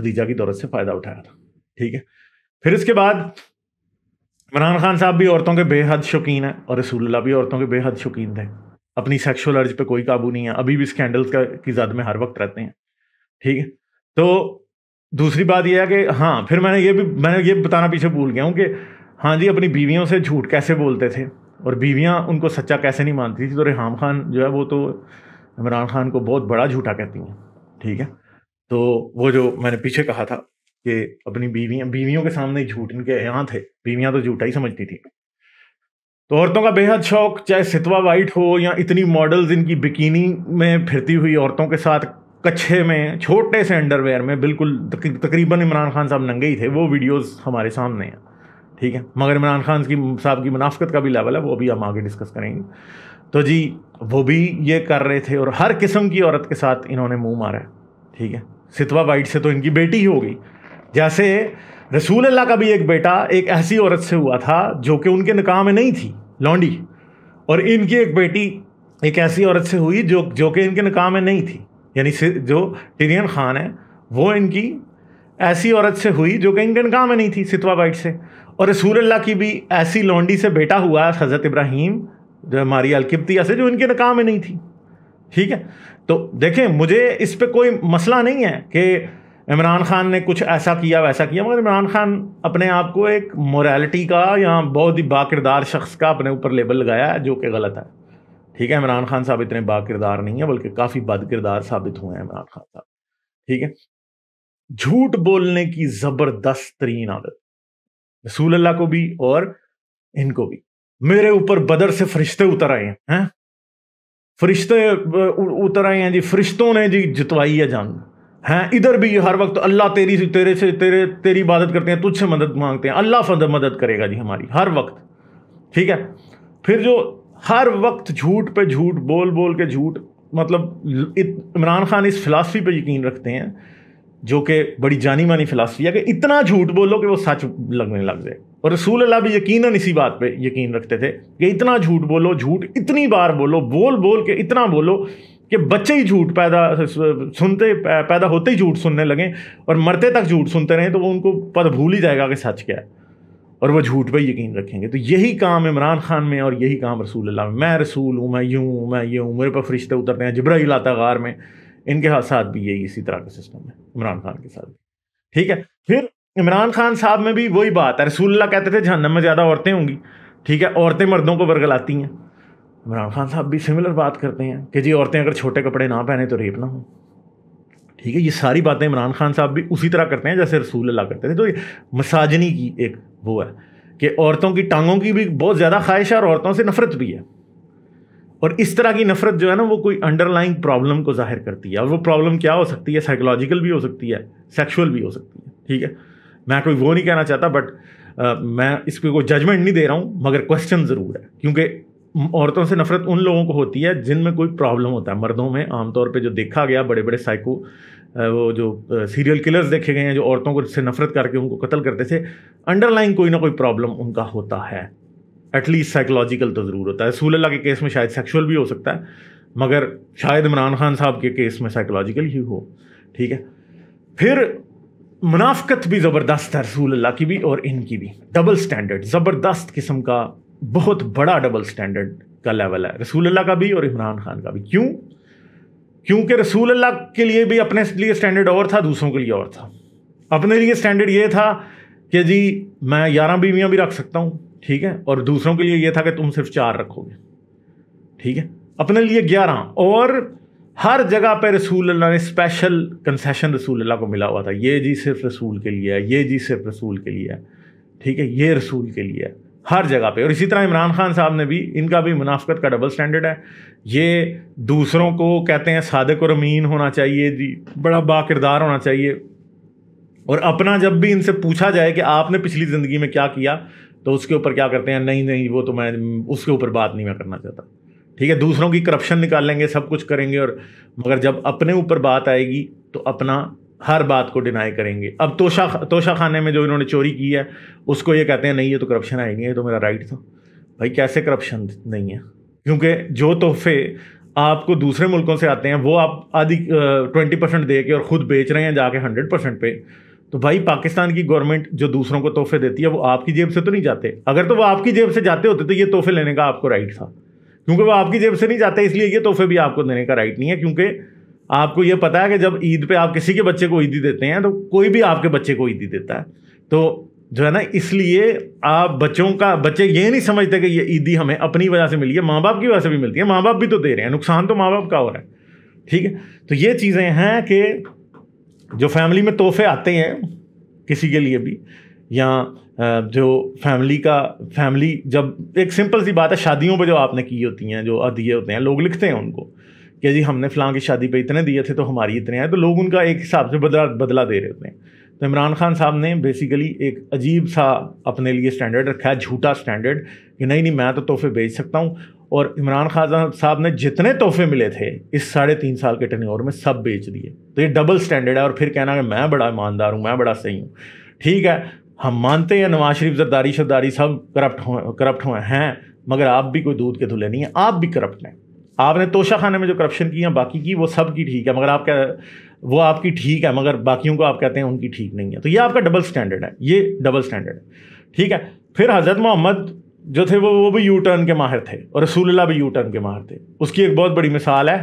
خدیجہ کی دولت سے فائدہ اٹھایا تھا. ٹھیک ہے. پھر اس کے بعد عمران خان صاحب بھی عورتوں کے بے حد شوقین ہیں اور رسول اللہ بھی عورتوں کے بے حد شوقین تھے. اپنی سیکشول ارج پہ کوئی قابو نہیں ہے, ابھی بھی اسکینڈلز کی زد میں ہر وقت رہتے ہیں. ٹھیک ہے. تو دوسری بات یہ ہے کہ ہاں پھر میں نے یہ بتانا پیچھے بھول گیا ہوں کہ ہاں جی اپنی بیویوں سے جھوٹ کیسے بولتے تھے اور بیویاں ان کو سچا کیسے نہیں مانتی تھی. تو ریحام خان جو ہے وہ تو عمران خان کو بہت بڑا جھوٹا کہتی ہیں. ٹھیک ہے. تو وہ جو میں نے پیچھے کہا تھا کہ اپنی بیویوں کے سامنے جھوٹ ان کے یہاں تھے, بیویاں تو جھوٹا ہی سمجھتی تھی. تو عورتوں کا بے حد شوق, چاہے ستوا وائٹ ہو یا اتنی ماڈلز ان کی بکینی میں پھرتی ہوئی عورتوں کے ساتھ کچھے میں چھوٹے سے انڈر ویئر میں, بالکل تقریباً عمران خان صاحب ننگے ہی تھے, وہ ویڈیوز ہمارے سامنے ہیں. ٹھیک ہے. مگر عمران خان صاحب کی منافقت کا بھی لیول ہے, وہ بھی ہم آگے ڈسکس کریں گے. تو جی وہ بھی یہ کر رہے تھے اور ہر قسم کی عورت کے ساتھ انہوں نے منہ مارا ہے. ٹھیک ہے. ستوا وائٹ سے تو ان کی بیٹی ہی ہو گئی, جیسے رسول اللہ کا بھی ایک بیٹا ایک ایسی عورت سے ہوا تھا جو کہ ان کے نکاح میں نہیں تھی, لونڈی, اور ان کی ایک بیٹی ایک ایسی عورت سے ہوئی جو کہ ان کے نکاح میں نہیں تھی. یعنی جو ٹیرین خان ہے وہ ان کی ایسی عورت سے ہوئی جو کہ ان کے نکاح میں نہیں تھی, ستوا وائٹ سے. اور رسول اللہ کی بھی ایسی لونڈی سے بیٹا ہوا ہے, حضرت ابراہیم جو ماریا القبطیہ سے, جو ان کے نکاح میں نہیں تھی. ٹھیک ہے. تو دیکھیں مجھے اس پہ کوئی مسئلہ نہیں ہے کہ عمران خان نے کچھ ایسا کیا ویسا کیا, مگر عمران خان اپنے آپ کو ایک مورالٹی کا یا بہت ہی با کردار شخص کا اپنے اوپر لیبل لگایا ہے, جو کہ غلط ہے. ٹھیک ہے. عمران خان صاحب اتنے با کردار نہیں ہیں, بلکہ کافی بد کردار ثابت ہوئے ہیں عمران خان صاحب. ٹھیک ہے. جھوٹ بولنے کی زبردست ترین عادت رسول اللہ کو بھی اور ان کو بھی. میرے اوپر بدر سے فرشتے اتر آئے ہیں, فرشتے اتر آئے ہیں جی, فرشتوں نے جی جتوائی ہے جنگ ہیں. ادھر بھی ہر وقت اللہ تیری عبادت کرتے ہیں, تجھ سے مدد مانگتے ہیں, اللہ مدد کرے گا جی ہماری ہر وقت. ٹھیک ہے. پھر جو ہر وقت جھوٹ پہ جھوٹ بول کے جھوٹ, مطلب عمران خان اس فلاسفی پہ یقین رکھتے ہیں جو کہ بڑی جانی مانی فلاسفی ہے کہ اتنا جھوٹ بولو کہ وہ سچ لگنے لگ جائے. اور رسول اللہ بھی یقیناً اسی بات پہ یقین رکھتے تھے کہ اتنا جھوٹ بولو, جھوٹ اتنی بار بولو, بول کے اتنا بولو کہ بچے ہی جھوٹ پیدا ہوتے ہی جھوٹ سننے لگیں اور مرتے تک جھوٹ سنتے رہیں, تو وہ ان کو پتہ بھول ہی جائے گا کہ سچ کیا ہے, اور وہ جھوٹ پہ یقین رکھیں گے. تو یہی کام عمران خان میں اور یہی کام رسول اللہ میں رسول ہوں, میں یوں ہوں, میں یہ ہوں, میرے پہ فرشتے اترتے ہیں, جبرائیل آتا غار میں. ان کے ساتھ بھی یہی اسی طرح کا سسٹم ہے عمران خان کے ساتھ بھی. ٹھیک ہے. پھر عمران خان صاحب میں بھی وہی بات ہے. رسول اللہ کہتے تھے جہنم میں زیادہ عورتیں ہوں گی. ٹھیک ہے. عورتیں مردوں کو ورگلاتی ہیں. عمران خان صاحب بھی سملر بات کرتے ہیں کہ جی عورتیں اگر چھوٹے کپڑے نہ پہنے تو ریپ نہ ہوں. ٹھیک ہے. یہ ساری باتیں عمران خان صاحب بھی اسی طرح کرتے ہیں جیسے رسول اللہ کرتے تھے. تو یہ مساجنی کی ایک وہ ہے کہ عورتوں کی ٹانگوں کی بھی بہت زیادہ خواہش ہے اور عورتوں سے نفرت بھی ہے. اور اس طرح کی نفرت جو ہے نا وہ کوئی انڈر لائنگ پرابلم کو ظاہر کرتی ہے, اور وہ پرابلم کیا ہو سکتی ہے, سائیکولوجیکل بھی ہو سکتی ہے, سیکشول بھی ہو سکتی ہے. ٹھیک ہے. میں کوئی وہ نہیں کہنا چاہتا, بٹ میں اس پہ کوئی ججمنٹ نہیں دے رہا ہوں, مگر کوشچن ضرور ہے, کیونکہ عورتوں سے نفرت ان لوگوں کو ہوتی ہے جن میں کوئی پرابلم ہوتا ہے. مردوں میں عام طور پہ جو دیکھا گیا, بڑے بڑے سائیکو وہ جو سیریل کلرز دیکھے گئے ہیں جو عورتوں کو سے نفرت کر کے ان کو قتل کرتے تھے, انڈر لائن کوئی نہ کوئی پرابلم ان کا ہوتا ہے, ایٹ لیسٹ سائیکولوجیکل تو ضرور ہوتا ہے. رسول اللہ کے کیس میں شاید سیکشول بھی ہو سکتا ہے, مگر شاید عمران خان صاحب کے کیس میں سائیکولوجیکل ہی ہو. ٹھیک ہے. پھر منافقت بھی زبردست ہے رسول اللہ کی بھی اور ان کی بھی. ڈبل سٹینڈرڈ, زبردست قسم کا, بہت بڑا ڈبل سٹینڈرڈ کا لیول ہے رسول اللہ کا بھی اور عمران خان کا بھی. کیوں؟ کیونکہ رسول اللہ کے لیے بھی اپنے لیے سٹینڈرڈ اور تھا, دوسروں کے لیے اور تھا. اپنے لیے سٹینڈرڈ یہ تھا کہ جی میں 11 بیویاں بھی رکھ سکتا ہوں. ٹھیک ہے. اور دوسروں کے لیے یہ تھا کہ تم صرف 4 رکھو گے. ٹھیک ہے. اپنے لیے 11, اور ہر جگہ پہ رسول اللہ نے اسپیشل کنسیشن رسول اللہ کو ملا ہوا تھا. یہ جی صرف رسول کے لیے ہے, یہ جی صرف رسول کے لیے ہے. ٹھیک ہے. یہ رسول کے لیے ہے ہر جگہ پہ. اور اسی طرح عمران خان صاحب نے بھی, ان کا بھی منافقت کا ڈبل سٹینڈرڈ ہے. یہ دوسروں کو کہتے ہیں صادق اور امین ہونا چاہیے جی, بڑا با کردار ہونا چاہیے, اور اپنا جب بھی ان سے پوچھا جائے کہ آپ نے پچھلی زندگی میں کیا کیا, تو اس کے اوپر کیا کرتے ہیں, نہیں وہ تو میں اس کے اوپر بات نہیں میں کرنا چاہتا. ٹھیک ہے. دوسروں کی کرپشن نکال لیں گے, سب کچھ کریں گے, اور مگر جب اپنے اوپر بات آئے گی تو اپنا ہر بات کو ڈینائی کریں گے. اب توشہ خانے میں جو انہوں نے چوری کی ہے اس کو یہ کہتے ہیں نہیں یہ تو کرپشن ہے ہی نہیں, یہ تو میرا رائٹ تھا. بھائی کیسے کرپشن نہیں ہے؟ کیونکہ جو تحفے آپ کو دوسرے ملکوں سے آتے ہیں وہ آپ آدھی 20% دے کے اور خود بیچ رہے ہیں جا کے 100% پہ، تو بھائی پاکستان کی گورنمنٹ جو دوسروں کو تحفے دیتی ہے وہ آپ کی جیب سے تو نہیں جاتے. اگر تو وہ آپ کی جیب سے جاتے ہوتے تو یہ تحفے لینے کا آپ کو رائٹ تھا. کیونکہ وہ آپ کی جیب سے نہیں جاتے اس لیے یہ تحفے بھی آپ کو دینے کا رائٹ نہیں ہے. کیونکہ آپ کو یہ پتا ہے کہ جب عید پہ آپ کسی کے بچے کو عیدی دیتے ہیں تو کوئی بھی آپ کے بچے کو عیدی دیتا ہے. تو جو ہے نا اس لیے آپ بچے یہ نہیں سمجھتے کہ یہ عیدی ہمیں اپنی وجہ سے ملی ہے، ماں باپ کی وجہ سے بھی ملتی ہے. ماں باپ بھی تو دے رہے ہیں، نقصان تو ماں باپ کا ہو رہا ہے. ٹھیک ہے، تو یہ چیزیں ہیں کہ جو فیملی میں تحفے آتے ہیں کسی کے لیے بھی، یا جو فیملی جب ایک سمپل سی بات ہے، شادیوں پہ جو آپ نے کی ہوتی ہیں جو عطیے ہوتے ہیں، لوگ لکھتے ہیں ان کو کہ جی ہم نے فلاں کی شادی پہ اتنے دیے تھے تو ہماری اتنے آئے، تو لوگ ان کا ایک حساب سے بدلہ دے رہے ہوتے ہیں. تو عمران خان صاحب نے بیسیکلی ایک عجیب سا اپنے لیے سٹینڈرڈ رکھا ہے، جھوٹا سٹینڈرڈ، کہ نہیں میں تو تحفے بیچ سکتا ہوں. اور عمران خان صاحب نے جتنے تحفے ملے تھے اس 3.5 سال کے ٹینیور میں سب بیچ دیے. تو یہ ڈبل سٹینڈرڈ ہے. اور پھر کہنا کہ میں بڑا ایماندار ہوں، میں بڑا صحیح ہوں. ٹھیک ہے، ہم مانتے ہیں نواز شریف زرداری سب کرپٹ ہوئے ہیں، مگر آپ بھی کوئی دودھ کے دھلے نہیں ہیں، آپ بھی کرپٹ ہیں. آپ نے توشہ خانے میں جو کرپشن کی ہیں باقی کی وہ سب کی ٹھیک ہے، مگر وہ آپ کی ٹھیک ہے مگر باقیوں کو آپ کہتے ہیں ان کی ٹھیک نہیں ہے. تو یہ آپ کا ڈبل سٹینڈرڈ ہے، یہ ڈبل سٹینڈرڈ ہے. ٹھیک ہے، پھر حضرت محمد جو تھے وہ بھی یو ٹرن کے ماہر تھے، اور رسول اللہ بھی یو ٹرن کے ماہر تھے. اس کی ایک بہت بڑی مثال ہے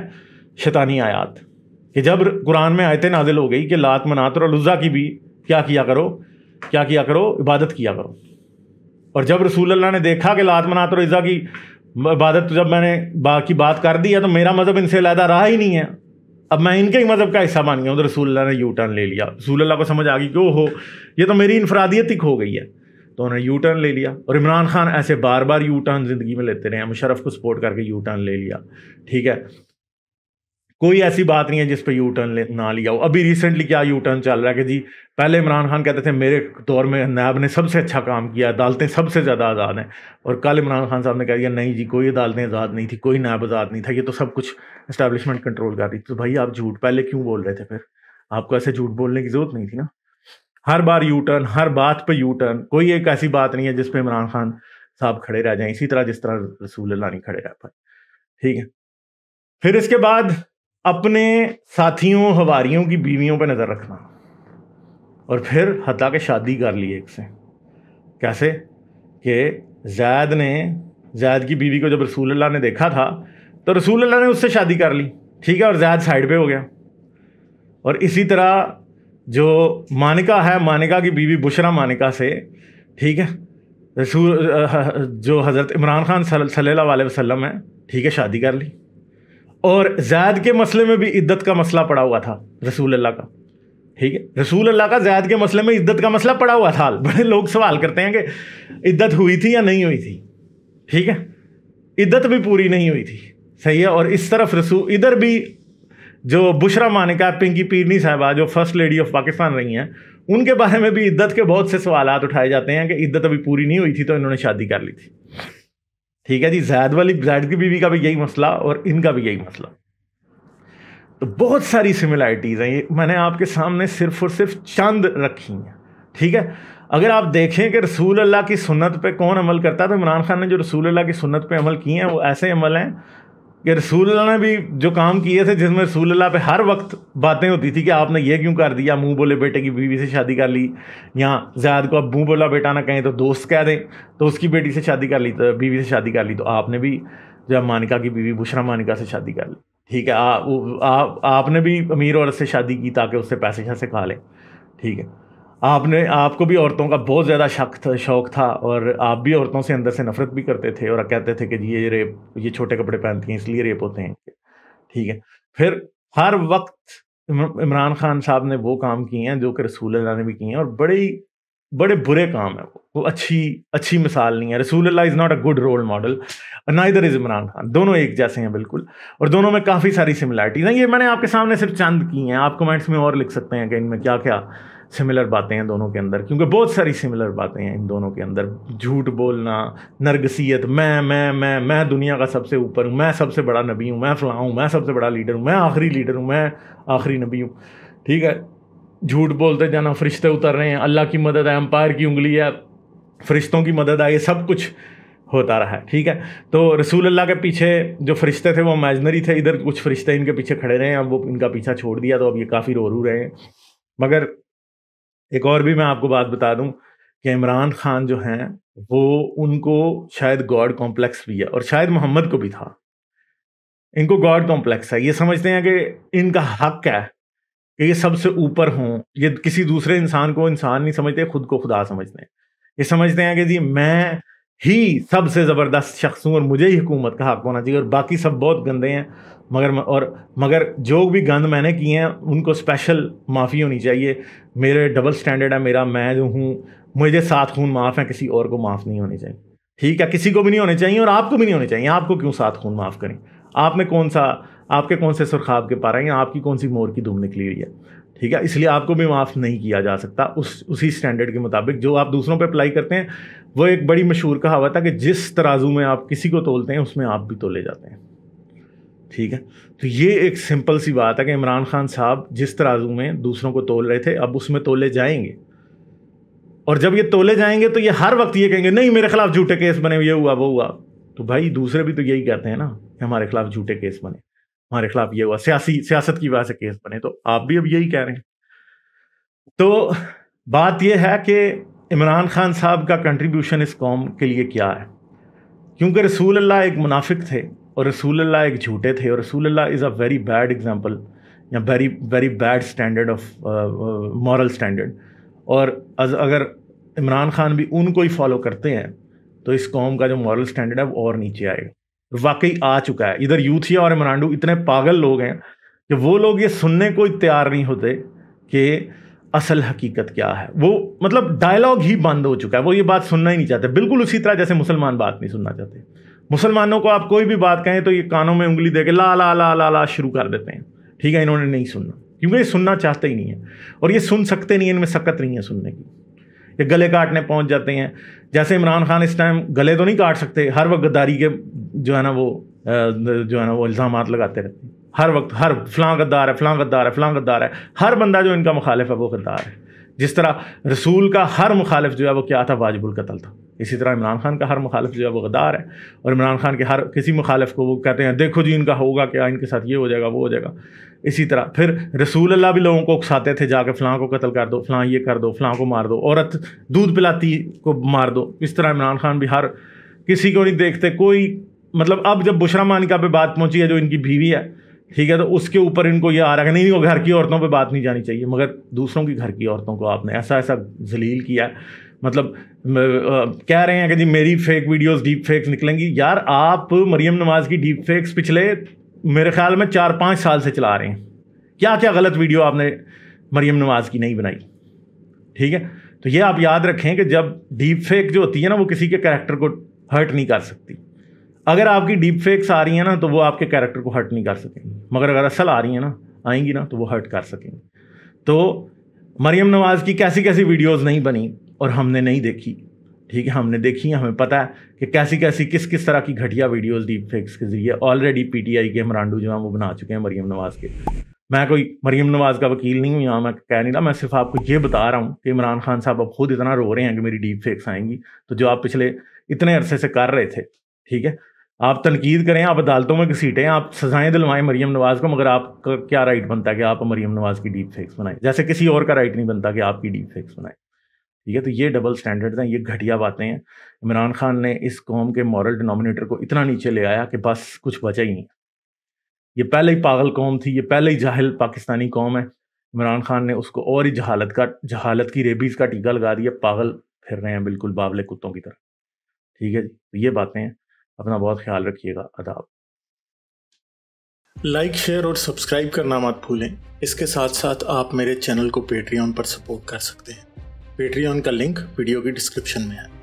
شیطانی آیات، کہ جب قرآن میں آیتیں نازل ہو گئی کہ لات منات اور العزیٰ کی بھی کیا کیا کرو عبادت کیا کرو. اور جب رسول اللہ نے دیکھا کہ لات منات اور العزیٰ کی عبادت جب میں نے باقی بات کر دی ہے تو میرا مذہب ان سے علیحدہ رہا ہی نہیں ہے، اب میں ان کے ہی مذہب کا حصہ بن گیا ہوں. تو رسول اللہ نے یو ٹرن لے لیا. رسول اللہ کو سمجھ آ گئی کہ اوہو یہ تو میری انفرادیت ہی کھو گئی ہے، تو انہوں نے یو ٹرن لے لیا. اور عمران خان ایسے بار بار یو ٹرن زندگی میں لیتے رہے ہیں، مشرف کو سپورٹ کر کے یو ٹرن لے لیا. ٹھیک ہے، کوئی ایسی بات نہیں ہے جس پہ یو ٹرن نہ لیا ہو. ابھی ریسنٹلی کیا یو ٹرن چل رہا ہے کہ جی پہلے عمران خان کہتے تھے میرے دور میں نیب نے سب سے اچھا کام کیا، عدالتیں سب سے زیادہ آزاد ہیں، اور کل عمران خان صاحب نے کہہ دیا نہیں جی کوئی عدالتیں آزاد نہیں تھی، کوئی نیب آزاد نہیں تھا، یہ تو سب کچھ اسٹیبلشمنٹ کنٹرول کر رہی تھی. تو بھائی آپ جھوٹ پہلے کیوں بول رہے تھے؟ پھر آپ کو ایسے جھوٹ بولنے کی ضرورت نہیں تھی نا. ہر بار یو ٹرن، ہر بات پہ یو ٹرن. کوئی ایک ایسی بات نہیں ہے جس پہ عمران خان صاحب کھڑے رہ جائیں، اسی طرح جس طرح رسول اللہ نہیں کھڑے رہ پائے. ٹھیک ہے، پھر اس کے بعد اپنے ساتھیوں حواریوں کی بیویوں پہ نظر رکھنا، اور پھر حتیٰ کہ شادی کر لی ایک سے. کیسے کہ زید کی بیوی کو جب رسول اللہ نے دیکھا تھا تو رسول اللہ نے اس سے شادی کر لی. ٹھیک ہے، اور زید سائڈ پہ ہو گیا. اور اسی طرح جو مانکا ہے، مانکا کی بیوی بشرا مانکا سے، ٹھیک ہے، جو حضرت عمران خان صلی اللہ علیہ وسلم ہے، ٹھیک ہے، شادی کر لی. اور زید کے مسئلے میں بھی عدت کا مسئلہ پڑا ہوا تھا رسول اللہ کا. ٹھیک ہے، رسول اللہ کا زید کے مسئلے میں عدت کا مسئلہ پڑا ہوا تھا. بڑے لوگ سوال کرتے ہیں کہ عدت ہوئی تھی یا نہیں ہوئی تھی. ٹھیک ہے، عدت بھی پوری نہیں ہوئی تھی، صحیح ہے. اور اس طرف ادھر بھی جو بشرا مانکا پنکی پیرنی صاحبہ جو فرسٹ لیڈی آف پاکستان رہی ہیں، ان کے بارے میں بھی عدت کے بہت سے سوالات اٹھائے جاتے ہیں کہ عدت ابھی پوری نہیں ہوئی تھی تو انہوں نے شادی کر لی تھی. ٹھیک ہے جی، زید کی بیوی کا بھی یہی مسئلہ اور ان کا بھی یہی مسئلہ. تو بہت ساری سملیرٹیز ہیں، یہ میں نے آپ کے سامنے صرف اور صرف چند رکھی ہیں. ٹھیک ہے، اگر آپ دیکھیں کہ رسول اللہ کی سنت پہ کون عمل کرتا ہے، تو عمران خان نے جو رسول اللہ کی سنت پہ عمل کیے ہیں وہ ایسے عمل ہیں کہ رسول اللہ نے بھی جو کام کیے تھے جس میں رسول اللہ پہ ہر وقت باتیں ہوتی تھی کہ آپ نے یہ کیوں کر دیا، منہ بولے بیٹے کی بیوی سے شادی کر لی، یا زید کو اب منہ بولا بیٹا نہ کہیں تو دوست کہہ دیں، تو اس کی بیٹی سے شادی کر لی، تو بیوی سے شادی کر لی. تو آپ نے بھی جب مانکا کی بیوی بشرا مانکا سے شادی کر لی. ٹھیک ہے، آپ نے بھی امیر عورت سے شادی کی تاکہ اس سے پیسے کھا لیں. ٹھیک ہے، آپ کو بھی عورتوں کا بہت زیادہ شوق تھا، اور آپ بھی عورتوں سے اندر سے نفرت بھی کرتے تھے اور کہتے تھے کہ یہ چھوٹے کپڑے پہنتی ہیں اس لیے ریپ ہوتے ہیں. ٹھیک ہے، پھر ہر وقت عمران خان صاحب نے وہ کام کیے ہیں جو کہ رسول اللہ نے بھی کیے ہیں، اور بڑے برے کام ہیں. وہ اچھی مثال نہیں ہے. رسول اللہ is not a good role model, neither is Imran Khan. دونوں ایک جیسے ہیں بالکل، اور دونوں میں کافی ساری سملیرٹیز ہیں. یہ میں نے آپ کے سامنے صرف چند کی ہیں، آپ کمنٹس میں اور لکھ سکتے ہیں کہ ان میں کیا کیا سملر باتیں ہیں دونوں کے اندر، کیونکہ بہت ساری سملر باتیں ہیں ان دونوں کے اندر. جھوٹ بولنا، نرگسیت، میں دنیا کا سب سے اوپر ہوں، میں سب سے بڑا نبی ہوں، میں فلاں ہوں، میں سب سے بڑا لیڈر ہوں، میں آخری لیڈر ہوں، میں آخری نبی ہوں. ٹھیک ہے، جھوٹ بولتے جانا، فرشتے اتر رہے ہیں، اللہ کی مدد ہے، امپائر کی انگلی ہے، فرشتوں کی مدد ہے، یہ سب کچھ ہوتا رہا ہے. ٹھیک ہے, تو رسول اللہ کے پیچھے جو فرشتے تھے وہ امیجنری تھے, ادھر کچھ فرشتے ان کے پیچھے کھڑے رہے ہیں, اب وہ ان کا پیچھا چھوڑ دیا تو اب یہ کافی رو رہے ہیں. مگر ایک اور بھی میں آپ کو بات بتا دوں کہ عمران خان جو ہیں وہ ان کو شاید گاڈ کمپلیکس بھی ہے, اور شاید محمد کو بھی تھا. ان کو گاڈ کمپلیکس ہے, یہ سمجھتے ہیں کہ ان کا حق ہے کہ یہ سب سے اوپر ہوں. یہ کسی دوسرے انسان کو انسان نہیں سمجھتے, خود کو خدا سمجھتے ہیں. یہ سمجھتے ہیں کہ جی میں ہی سب سے زبردست شخص ہوں اور مجھے ہی حکومت کا حق ہونا چاہیے, اور باقی سب بہت گندے ہیں. مگر جو بھی گند میں نے کیے ہیں ان کو اسپیشل معافی ہونی چاہیے. میرے ڈبل سٹینڈرڈ ہے میرا, میں جو ہوں مجھے 7 خون معاف ہیں, کسی اور کو معاف نہیں ہونے چاہیے. ٹھیک ہے, کسی کو بھی نہیں ہونے چاہیے اور آپ کو بھی نہیں ہونے چاہیے. آپ کو کیوں 7 خون معاف کریں؟ آپ نے آپ کے کون سے سرخاب کے پا رہے ہیں, آپ کی کون سی مور کی دم نکلی ہوئی ہے؟ ٹھیک ہے, اس لیے آپ کو بھی معاف نہیں کیا جا سکتا اسی سٹینڈرڈ کے مطابق جو آپ دوسروں پہ اپلائی کرتے ہیں. وہ ایک بڑی مشہور کہاوت ہے کہ جس ترازو میں آپ کسی کو تولتے ہیں اس میں آپ بھی تولے جاتے ہیں. ٹھیک ہے, تو یہ ایک سمپل سی بات ہے کہ عمران خان صاحب جس ترازو میں دوسروں کو تول رہے تھے اب اس میں تولے جائیں گے, اور جب یہ تولے جائیں گے تو یہ ہر وقت یہ کہیں گے نہیں میرے خلاف جھوٹے کیس بنے, یہ ہوا وہ ہوا. تو بھائی دوسرے بھی تو یہی کہتے ہیں نا کہ ہمارے خلاف جھوٹے کیس بنے, ہمارے خلاف یہ ہوا, سیاست کی وجہ سے کیس بنے, تو آپ بھی اب یہی کہہ رہے ہیں. تو بات یہ ہے کہ عمران خان صاحب کا کنٹریبیوشن اس قوم کے لیے کیا ہے, کیونکہ رسول اللہ ایک منافق تھے اور رسول اللہ ایک جھوٹے تھے, اور رسول اللہ از اے ویری بیڈ ایگزامپل یا very bad standard of moral standard. اور اگر عمران خان بھی ان کو ہی فالو کرتے ہیں تو اس قوم کا جو مورل اسٹینڈرڈ ہے وہ اور نیچے آئے گا. واقعی آ چکا ہے. ادھر یوتھیا اور عمرانڈو اتنے پاگل لوگ ہیں کہ وہ لوگ یہ سننے کو تیار نہیں ہوتے کہ اصل حقیقت کیا ہے. وہ مطلب ڈائلاگ ہی بند ہو چکا ہے, وہ یہ بات سننا ہی نہیں چاہتے. بالکل اسی طرح جیسے مسلمان بات نہیں سننا چاہتے. مسلمانوں کو آپ کوئی بھی بات کہیں تو یہ کانوں میں انگلی دے کے لا لا لا لا لا شروع کر دیتے ہیں. ٹھیک ہے, انہوں نے نہیں سننا کیونکہ یہ سننا چاہتے ہی نہیں ہیں, اور یہ سن سکتے نہیں ہیں, ان میں سکت نہیں ہے سننے کی. یہ گلے کاٹنے پہنچ جاتے ہیں. جیسے عمران خان اس ٹائم گلے تو نہیں کاٹ سکتے, ہر وقت غداری کے جو ہے نا وہ الزامات لگاتے رہتے ہیں. ہر وقت فلاں غدار ہے, فلاں غدار ہے, فلاں غدار ہے. ہر بندہ جو ان کا مخالف ہے وہ غدار ہے. جس طرح رسول کا ہر مخالف جو ہے وہ کیا تھا, واجب القتل تھا, اسی طرح عمران خان کا ہر مخالف جو ہے وہ غدار ہے. اور عمران خان کے ہر کسی مخالف کو وہ کہتے ہیں دیکھو جی ان کا ہوگا کیا, ان کے ساتھ یہ ہو جائے گا وہ ہو جائے گا. اسی طرح پھر رسول اللہ بھی لوگوں کو اکساتے تھے جا کے فلاں کو قتل کر دو, فلاں یہ کر دو, فلاں کو مار دو, عورت دودھ پلاتی کو مار دو. اس طرح عمران خان بھی ہر کسی کو نہیں دیکھتے کوئی. مطلب اب جب بشرا مانیکا پہ بات پہنچی ہے جو ان کی بیوی ہے, ٹھیک ہے, تو اس کے اوپر ان کو یہ آ رہا ہے کہ نہیں وہ گھر کی عورتوں پہ بات نہیں جانی چاہیے, مگر دوسروں کی گھر کی عورتوں کو آپ نے ایسا ذلیل کیا ہے. مطلب کہہ رہے ہیں کہ جی میری فیک ویڈیوز ڈیپ فیکس نکلیں گی. یار آپ مریم نواز کی ڈیپ فیکس پچھلے میرے خیال میں 4-5 سال سے چلا رہے ہیں. کیا غلط ویڈیو آپ نے مریم نواز کی نہیں بنائی. ٹھیک ہے, تو یہ آپ یاد رکھیں کہ جب ڈیپ فیک جو ہوتی ہے نا وہ کسی کے کریکٹر کو ہرٹ نہیں کر سکتی. اگر آپ کی ڈیپ فیکس آ رہی ہیں نا تو وہ آپ کے کریکٹر کو ہرٹ نہیں کر سکیں گی, مگر اگر اصل آ رہی ہیں نا آئیں گی نا تو وہ ہرٹ کر سکیں گی. تو مریم نواز کی کیسی ویڈیوز نہیں بنی اور ہم نے نہیں دیکھی. ٹھیک ہے, ہم نے دیکھی ہیں, ہمیں پتہ ہے کہ کیسی کس طرح کی گھٹیا ویڈیوز ڈیپ فیکس کے ذریعے آلریڈی پی ٹی آئی کے عمرانڈو جو ہیں وہ بنا چکے ہیں مریم نواز کے. میں کوئی مریم نواز کا وکیل نہیں ہوں, یہاں میں کہہ نہیں رہا, میں صرف آپ کو یہ بتا رہا ہوں کہ عمران خان صاحب اب خود اتنا رو رہے ہیں کہ میری ڈیپ فیکس آئیں گی. تو جو آپ پچھلے اتنے عرصے سے کر رہے تھے, ٹھیک ہے, آپ تنقید کریں, آپ عدالتوں میں گھسیٹیں, آپ سزائیں دلوائیں مریم نواز کو, مگر آپ کا کیا رائٹ بنتا ہے کہ آپ مریم نواز کی ڈیپ فیکس بنائیں, جیسے کسی اور کا رائٹ نہیں بنتا کہ آپ کی ڈیپ فیکس بنائیں. ٹھیک ہے, تو یہ ڈبل سٹینڈرڈز ہیں, یہ گھٹیا باتیں ہیں. عمران خان نے اس قوم کے مورل ڈینومینیٹر کو اتنا نیچے لے آیا کہ بس کچھ بچا ہی نہیں. یہ پہلے ہی پاگل قوم تھی, یہ پہلے ہی جاہل پاکستانی قوم ہے. عمران خان نے اس کو اور ہی جہالت کی ریبیز کا ٹیکا لگا دیا, پاگل پھر رہے ہیں بالکل بابلے کتوں کی طرح. ٹھیک ہے جی, تو یہ باتیں ہیں, اپنا بہت خیال رکھیے گا. آداب. لائک شیئر اور سبسکرائب کرنا مت بھولیں. اس کے ساتھ ساتھ آپ میرے چینل کو پیٹریون پر سپورٹ کر سکتے ہیں. پیٹریون کا لنک ویڈیو کی ڈسکرپشن میں ہے.